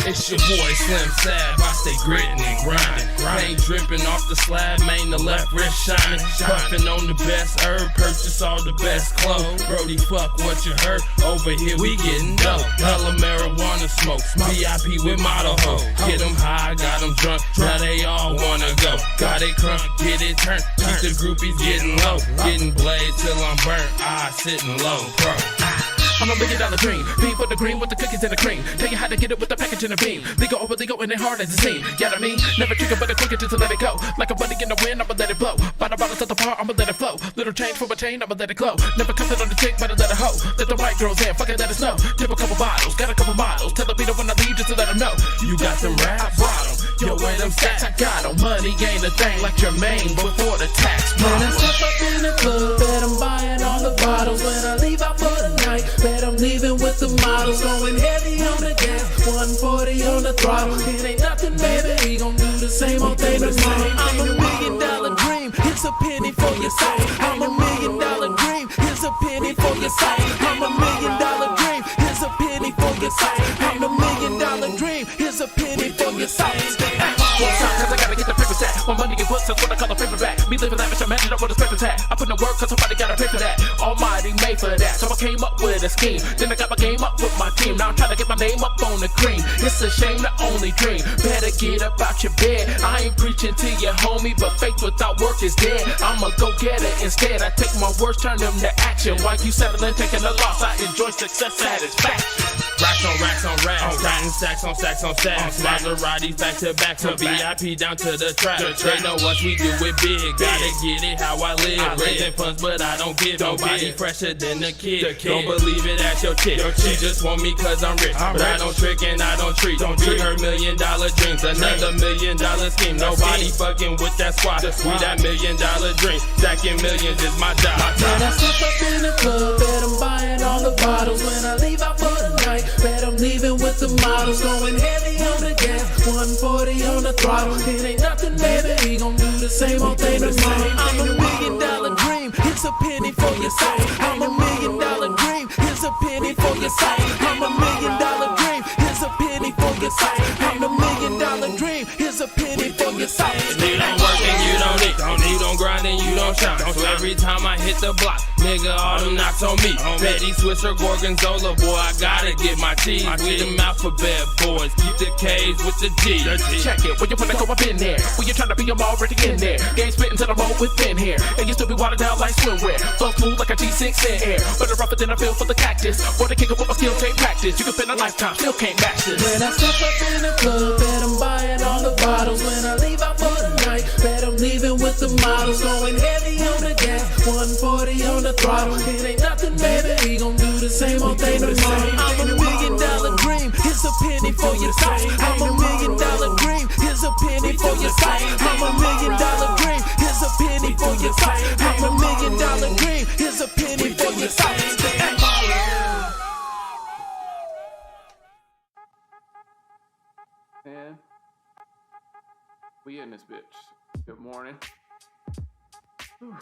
It's your boy Slim Sab, I stay gritting and grinding. Paint dripping off the slab, main the left wrist shining. Puffing on the best herb, purchase all the best clothes. Brody, fuck what you heard, over here we getting dope. Hella marijuana smoke, VIP with model hoe. Get them high, got them drunk, now they all wanna go. Got it crunk, get it turned, keep the groupies getting low. Getting blade till I'm burnt, sitting low, bro. I'm $1 million dream. Bean for the green with the cookies and the cream. Tell you how to get it with the package and the beam. Legal over legal and it hard as it seems. You know what I mean? Never trigger but a quicker just to let it go. Like a buddy in the wind, I'ma let it blow. Bottle bottles at the bar, I'ma let it flow. Little change for a chain, I'ma let it glow. Never cut it on the chick, but I let it hoe. Let the white girls in, fuck it, let us know. Tip a couple bottles, got a couple models. Tell the beat when I leave just to let them know. You got them raps, I bought them. Yo, where them stats, I got them. Money ain't a thing like your main before the tax. When I step up in the club, bet I'm buying all the bottles. When I leave out for the night, bet I'm leaving with the models. Going heavy on the gas, 140 on the throttle. It ain't nothing, baby, we gon' do the same old thing tomorrow. I'm $1 million dream, here's a penny for your sight. I'm $1 million dream, here's a penny for your sight. I'm $1 million dream, here's a penny for your sight. I'm $1 million dream, here's a penny for your sight. Cause I gotta get the paper stack. My money get booked, that's what I call a paperback. Me living lavish, I'm ended up with a paper tag. I put in work cause somebody gotta pay for that. Almighty made for that, so I came up with a scheme. Then I got my game up with my team. Now I'm trying to get my name up on the cream. It's a shame the only dream. Better get up out your bed. I ain't preaching to you, homie, but faith without work is dead. I'ma go get it instead. I take my words, turn them to action. While you settling, taking a loss, I enjoy success satisfaction. Racks on racks on racks, counting stacks on stacks on stacks. Maseratis back to back, to VIP down to the track. They know us, we do it big. Gotta get it how I live. Raising funds, but I don't give. Nobody fresher than the kid. Don't believe it, ask your chick. She just want me cause I'm rich, but I don't trick and I don't treat. Be her $1 million dreams, another $1 million scheme. Nobody fucking with that squad. We that $1 million dream, stacking millions is my job. When I step up in the club, bet I'm buying all the bottles. When I leave out for the night, bet I'm leaving with the models. Going heavy on the gas, 140 on the throttle. It ain't nothing, baby, we gon' do the same old thing tomorrow. I'm $1 million dream, here's a penny for your sight. I'm $1 million dream, here's a penny for your sight. I'm $1 million dream, here's a penny for your sight. I'm $1 million dream, here's a penny for your sight. You don't work and you don't eat, you don't grind and you don't shine. So every time I hit the block, nigga, all them knocks on me. Petty Swisher, Gorgonzola, boy, I gotta get my cheese. We them alphabet boys, keep the K's with the G. Check it, when you wanna go up in there. When you tryna be, I'm already in there. Game spittin' till I'm all within here. And you still be watered down like swimwear. Flow smooth like a G6 in air. But rougher than I feel for the cactus. Boy, the kicker with my skill take practice. You can spend a lifetime, still can't match this. When I step up in the club, bet I'm buying all the bottles. When I leave out for the night, bet I'm leaving with the models. Going heavy on the gas, 140 on the throttle. It ain't nothing, baby, we gon' do the same old thing tomorrow. I'm $1 million dream, here's a penny for your sight. I'm $1 million dream, here's a penny for your sight. I'm $1 million dream, here's a penny for your sight. I'm $1 million dream, here's a penny for your sight. And we in this bitch. Good morning. Whew.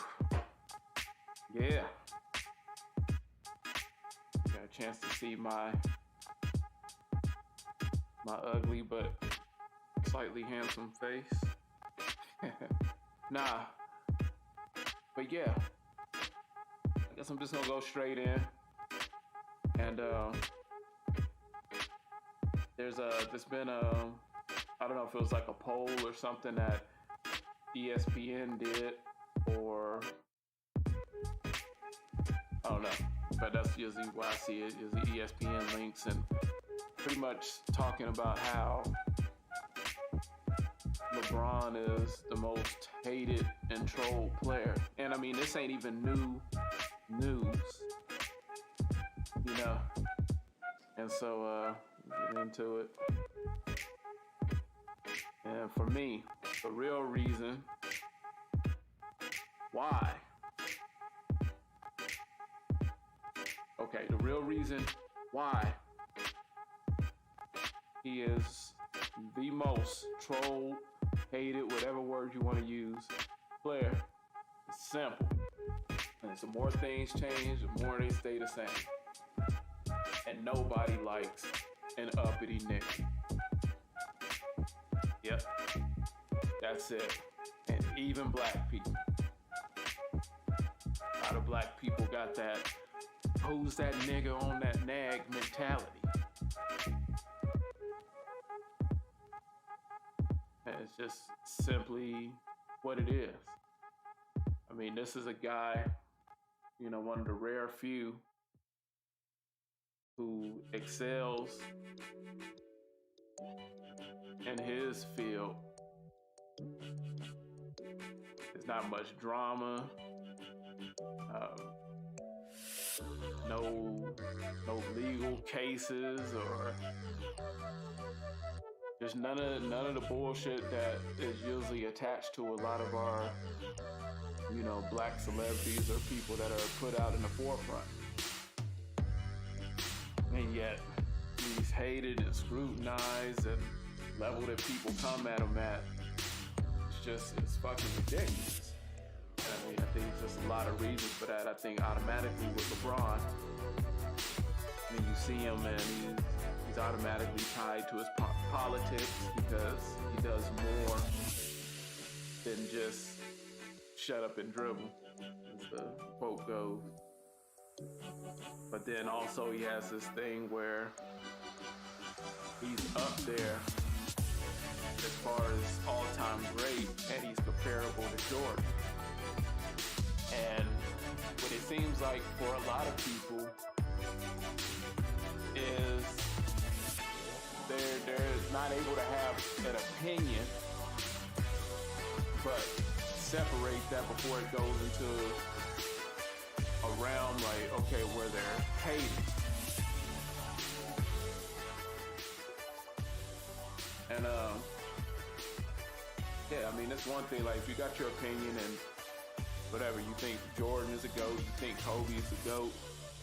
Yeah. Got a chance to see my ugly but slightly handsome face. Nah. But yeah. I guess I'm just gonna go straight in. And there's been I don't know if it was like a poll or something that ESPN did, or I don't know, but that's usually why I see it, is the ESPN links, and pretty much talking about how LeBron is the most hated and trolled player. And I mean, this ain't even new news, you know. And so get into it. And for me, the real reason why, the real reason why he is the most trolled, hated, whatever word you want to use, player, is simple. And the more things change, the more they stay the same. And nobody likes an uppity nigga. Yep, that's it. And even black people. A lot of black people got that, who's that nigga on that nag mentality. And it's just simply what it is. I mean, this is a guy, one of the rare few who excels in his field. There's not much drama, no legal cases, or just none of the bullshit that is usually attached to a lot of our black celebrities or people that are put out in the forefront. And yet he's hated and scrutinized, and level that people come at him at, it's fucking ridiculous. And I mean, I think there's just a lot of reasons for that. I think automatically with LeBron, you see him and he's automatically tied to his politics, because he does more than just shut up and dribble, as the quote goes. But then also he has this thing where he's up there as far as all-time great, and he's comparable to Jordan. And what it seems like for a lot of people is they're not able to have an opinion, but separate that before it goes into a realm like, okay, where they're hating. And yeah, I mean, that's one thing. Like, if you got your opinion and whatever, you think Jordan is a GOAT, you think Kobe is a GOAT,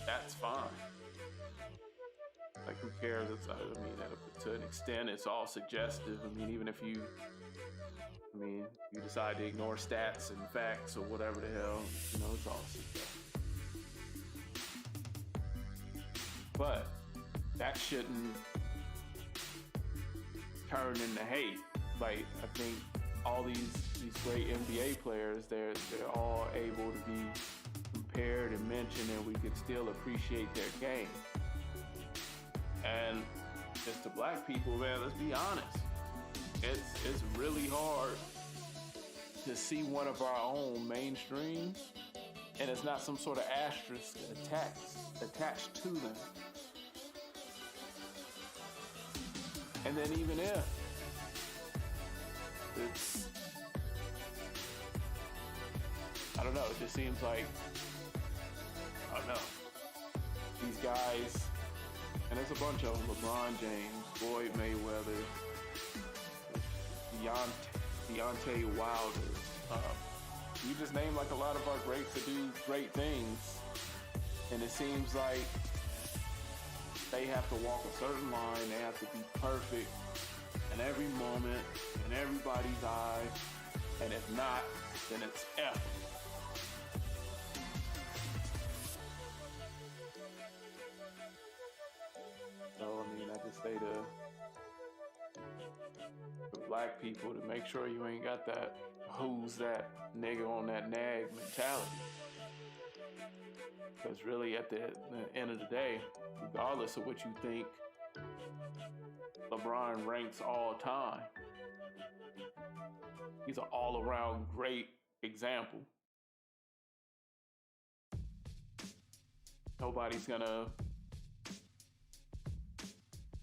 that's fine. Like, who cares? I mean, to an extent, it's all suggestive. I mean, even if you decide to ignore stats and facts or whatever the hell, it's all suggestive. But that shouldn't turn into hate. Like, I think all these great NBA players, they're all able to be compared and mentioned, and we can still appreciate their game. And just to black people, man, let's be honest. It's really hard to see one of our own mainstreams, and it's not some sort of asterisk attached to them. And then even if it's, I don't know, it just seems like, I don't know, these guys, and there's a bunch of them: LeBron James, Floyd Mayweather, Deontay Wilder. You just name like a lot of our greats that do great things, and it seems like they have to walk a certain line. They have to be perfect in every moment, in everybody's eye, and if not, then it's F. So, I mean, I just say to black people to make sure you ain't got that who's that nigga on that nag mentality. Because really, at the end of the day, regardless of what you think, LeBron ranks all time. He's an all-around great example. Nobody's gonna...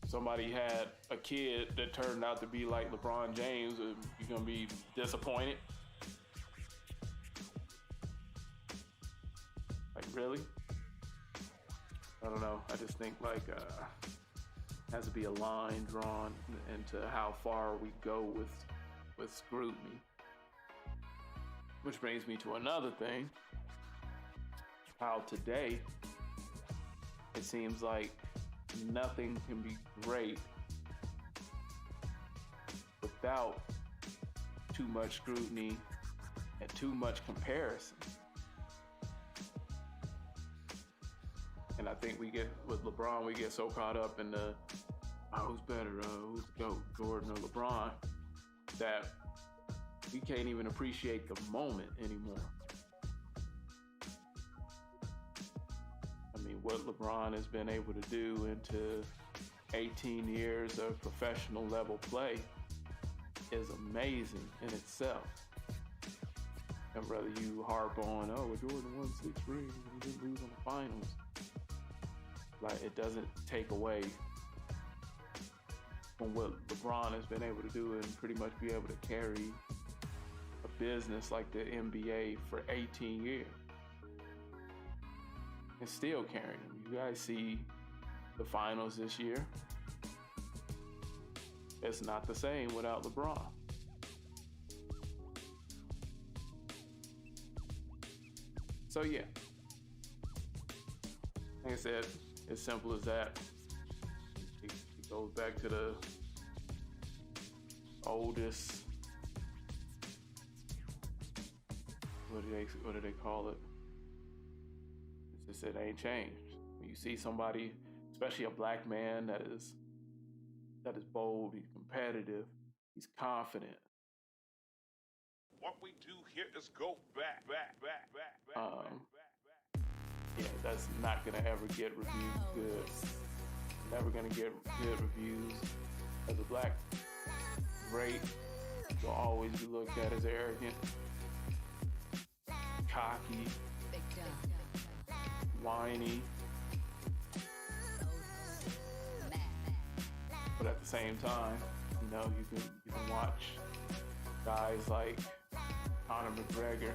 Somebody had a kid that turned out to be like LeBron James, you're gonna be disappointed? Like, really? I don't know. I just think like has to be a line drawn into how far we go with scrutiny. Which brings me to another thing. How today it seems like nothing can be great without too much scrutiny and too much comparison. And I think with LeBron, we get so caught up in the, who's better, who's the GOAT, Jordan or LeBron? that we can't even appreciate the moment anymore. I mean, what LeBron has been able to do into 18 years of professional level play is amazing in itself. And whether you harp on, oh, Jordan won 6 rings and he didn't lose on the finals, like, it doesn't take away from what LeBron has been able to do and pretty much be able to carry a business like the NBA for 18 years. And still carrying them. You guys see the finals this year. It's not the same without LeBron. So yeah, like I said, as simple as that. It goes back to the oldest, what do they call it? It's just, it ain't changed. When you see somebody, especially a black man that is bold, he's competitive, he's confident. What we do here is go back. Yeah, that's not gonna ever get reviewed good. Never gonna get good reviews. As a black great, you'll always be looked at as arrogant, cocky, whiny. But at the same time, you know, you can watch guys like Conor McGregor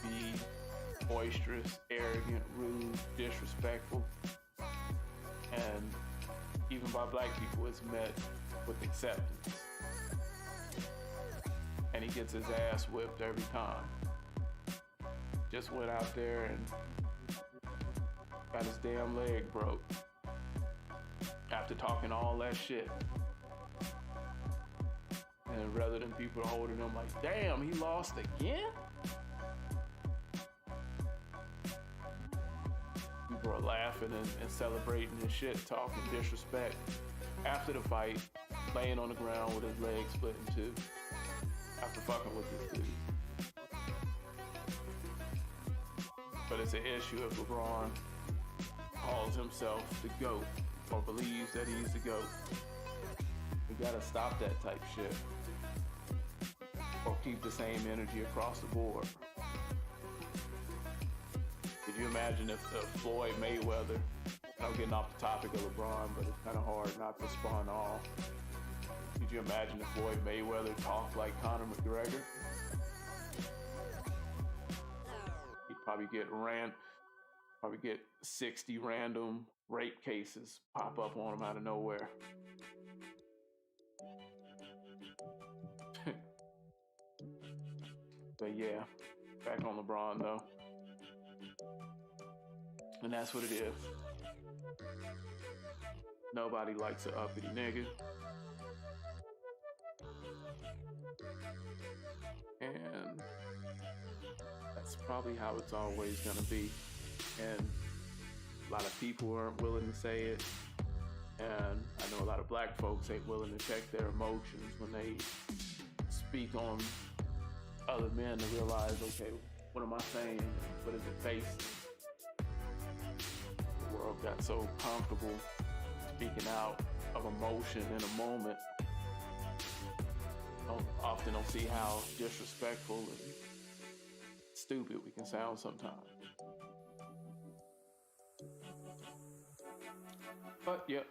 be boisterous, arrogant, rude, disrespectful, and even by black people it's met with acceptance. And he gets his ass whipped every time. Just went out there and got his damn leg broke after talking all that shit. And rather than people holding him like, damn, he lost again? People are laughing and celebrating his shit, talking disrespect. After the fight, laying on the ground with his leg split in two. After fucking with this dude. But it's an issue if LeBron calls himself the GOAT or believes that he's the GOAT. We gotta stop that type shit. Or keep the same energy across the board. Could you imagine if Floyd Mayweather, I'm getting off the topic of LeBron, but it's kind of hard not to spawn off. Could you imagine if Floyd Mayweather talked like Conor McGregor? He'd probably get 60 random rape cases pop up on him out of nowhere. But yeah, back on LeBron though. And that's what it is. Nobody likes an uppity nigga. And that's probably how it's always gonna be. And a lot of people aren't willing to say it. And I know a lot of black folks ain't willing to check their emotions when they speak on other men to realize, okay, what am I saying? What is it facing? The world got so comfortable speaking out of emotion in a moment. Often don't see how disrespectful and stupid we can sound sometimes. But yep,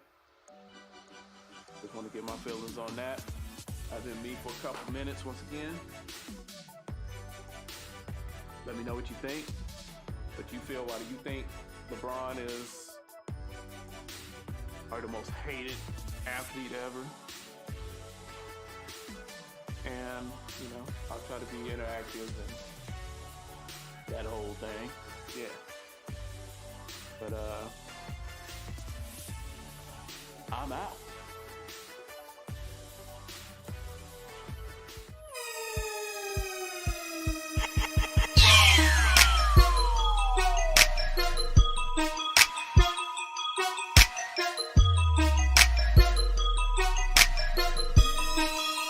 just want to get my feelings on that. I've been me for a couple minutes once again. Let me know what you think. What you feel. Why do you think LeBron is the most hated athlete ever? And, you know, I'll try to be interactive and that whole thing. Yeah. But I'm out.